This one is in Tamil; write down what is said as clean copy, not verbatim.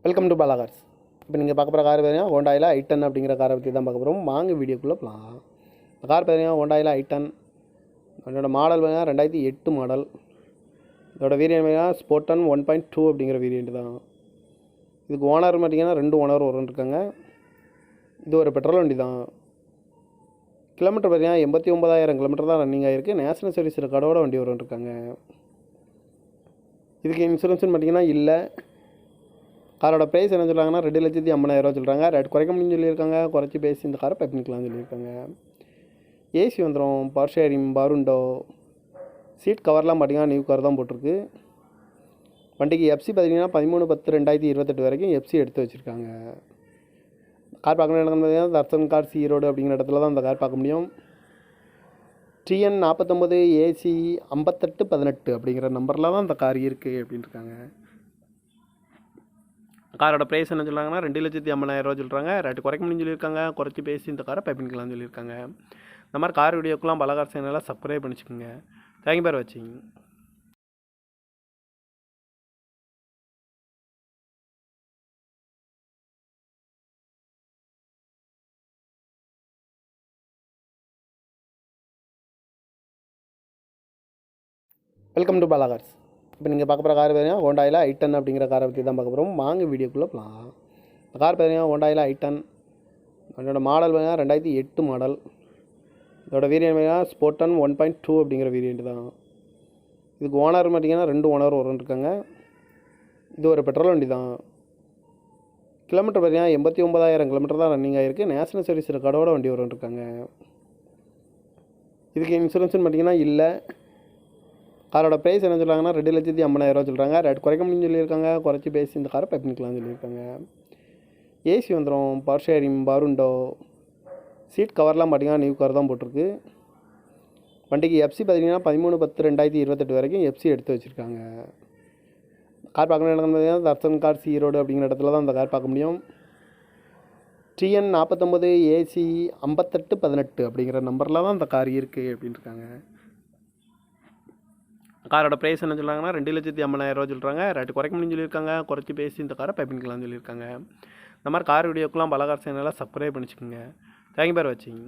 Welcome to Bala cars. இப்போ நீங்கள் பார்க்க போகிற கார் பார்த்தீங்கன்னா ஹோண்டாயில் i10 அப்படிங்கிற காரை பற்றி தான் பார்க்க போகிறோம். வாங்க வீடியோக்குள்ளே போகலாம். இந்த கார் பார்த்தீங்கன்னா ஹோண்டாயில் i10. அதோட மாடல் பார்த்தீங்கன்னா 2008 மாடல். இதோட வேரியன்ட் பார்த்தீங்கன்னா ஸ்போர்டன் 1.2 அப்படிங்கிற வேரியன்ட் தான். இதுக்கு ஓனர் பார்த்தீங்கன்னா 2 ஓனர் இருக்காங்க. இது ஒரு பெட்ரோல் வண்டி தான். கிலோமீட்டர் பார்த்தீங்கன்னா 89,000 கிலோமீட்டர் தான் ரன்னிங் ஆகிருக்கு. நேஷனல் சர்வீஸ் ரெக்கார்டோட வண்டி இருக்காங்க. இதுக்கு இன்சூரன்ஸ்னு பார்த்தீங்கன்னா இல்லை. காரோட ப்ரைஸ் என்ன சொல்கிறாங்கன்னா 2,50,000 சொல்கிறாங்க. ரேட் குறைக்க முடியும்னு சொல்லியிருக்காங்க. குறைச்சி பேசி இந்த காரை பை பண்ணிக்கலாம்னு சொல்லியிருக்காங்க. ஏசி வந்துடும், பவர் ஷேரிங், பருண்டோ, சீட் கவர்லாம் பார்த்தீங்கன்னா நியூ கவர் தான் போட்டிருக்கு. வண்டிக்கு எஃப்சி பார்த்தீங்கன்னா 13/10/2028 வரைக்கும் எஃப்சி எடுத்து வச்சுருக்காங்க. கார் பார்க்கணும் இடத்துல பார்த்தீங்கன்னா தர்சன் கார் ஈரோடு அப்படிங்கிற இடத்துல தான் அந்த கார் பார்க்க முடியும். TN 49 AC 5818 அப்படிங்கிற நம்பரில் தான் இந்த கார் இருக்குது அப்படின்னு இருக்காங்க. காரோட ப்ரைஸ் என்ன சொல்கிறாங்கன்னா 2,50,000 சொல்கிறாங்க. ரேட்டு குறைக்க முடியும்னு சொல்லியிருக்காங்க. குறைச்சி பேசி இந்த காரை பை பண்ணிக்கலாம்னு சொல்லியிருக்காங்க. இந்த மாதிரி கார் வீடியோக்கெலாம் பல கார் சேனலாக சப்ஸ்கிரைப் பண்ணிச்சுக்கோங்க. தேங்க்யூ ஃபார் வாட்சிங். Welcome to Bala cars. இப்போ நீங்கள் பார்க்க போகிற கார் பார்த்தீங்கன்னா ஹோண்டாயில் i10 அப்படிங்கிற காரை பற்றி தான் பார்க்க போகிறோம். வாங்க வீடியோக்குள்ளே போகலாம். இந்த கார் பார்த்தீங்கன்னா ஹோண்டாயில் i10. அதோட மாடல் பார்த்தீங்கன்னா 2008 மாடல். இதோட வேரியன்ட் பார்த்தீங்கன்னா ஸ்போர்டன் 1.2 அப்படிங்கிற வேரியன்ட் தான். இதுக்கு ஓனர் பார்த்தீங்கன்னா 2 ஓனர் இருக்காங்க. இது ஒரு பெட்ரோல் வண்டி தான். கிலோமீட்டர் பார்த்தீங்கன்னா 89,000 கிலோமீட்டர் தான் ரன்னிங் ஆகிருக்கு. நேஷனல் சர்வீஸ் ரெக்கார்டோட வண்டி இருக்காங்க. இதுக்கு இன்சூரன்ஸ்னு பார்த்தீங்கன்னா இல்லை. காரோட ப்ரைஸ் என்ன சொல்கிறாங்கன்னா 2,50,000 சொல்கிறாங்க. ரேட் குறைக்க முடியும்னு சொல்லியிருக்காங்க. குறைச்சி பேசி இந்த காரை பை பண்ணிக்கலாம்னு சொல்லியிருக்காங்க. ஏசி வந்துடும், பவர் ஷேரிங், பருண்டோ, சீட் கவர்லாம் பார்த்தீங்கன்னா நியூ கவர் தான் போட்டிருக்கு. வண்டிக்கு எஃப்சி பார்த்தீங்கன்னா 13/10/2028 வரைக்கும் எஃப்சி எடுத்து வச்சுருக்காங்க. கார் பார்க்கணும் இடத்துல பார்த்தீங்கன்னா தர்சன் கார் ஈரோடு அப்படிங்கிற இடத்துல தான் அந்த கார் பார்க்க முடியும். TN 49 AC 5818 அப்படிங்கிற நம்பரில் தான் அந்த கார் இருக்குது அப்படின்னு இருக்காங்க. காரோட ப்ரைஸ் என்ன சொல்கிறாங்கன்னா 2,50,000 சொல்கிறாங்க. ரேட்டு குறைக்க முடியும்னு சொல்லியிருக்காங்க. குறைச்சி பேசி இந்த காரை பை பண்ணிக்கலாம்னு சொல்லியிருக்காங்க. இந்த மாதிரி கார் வீடியோக்கெலாம் பல கார் சேனலாக சப்ஸ்கிரைப் பண்ணிச்சுக்கோங்க. தேங்க்யூ ஃபார் வாட்சிங்.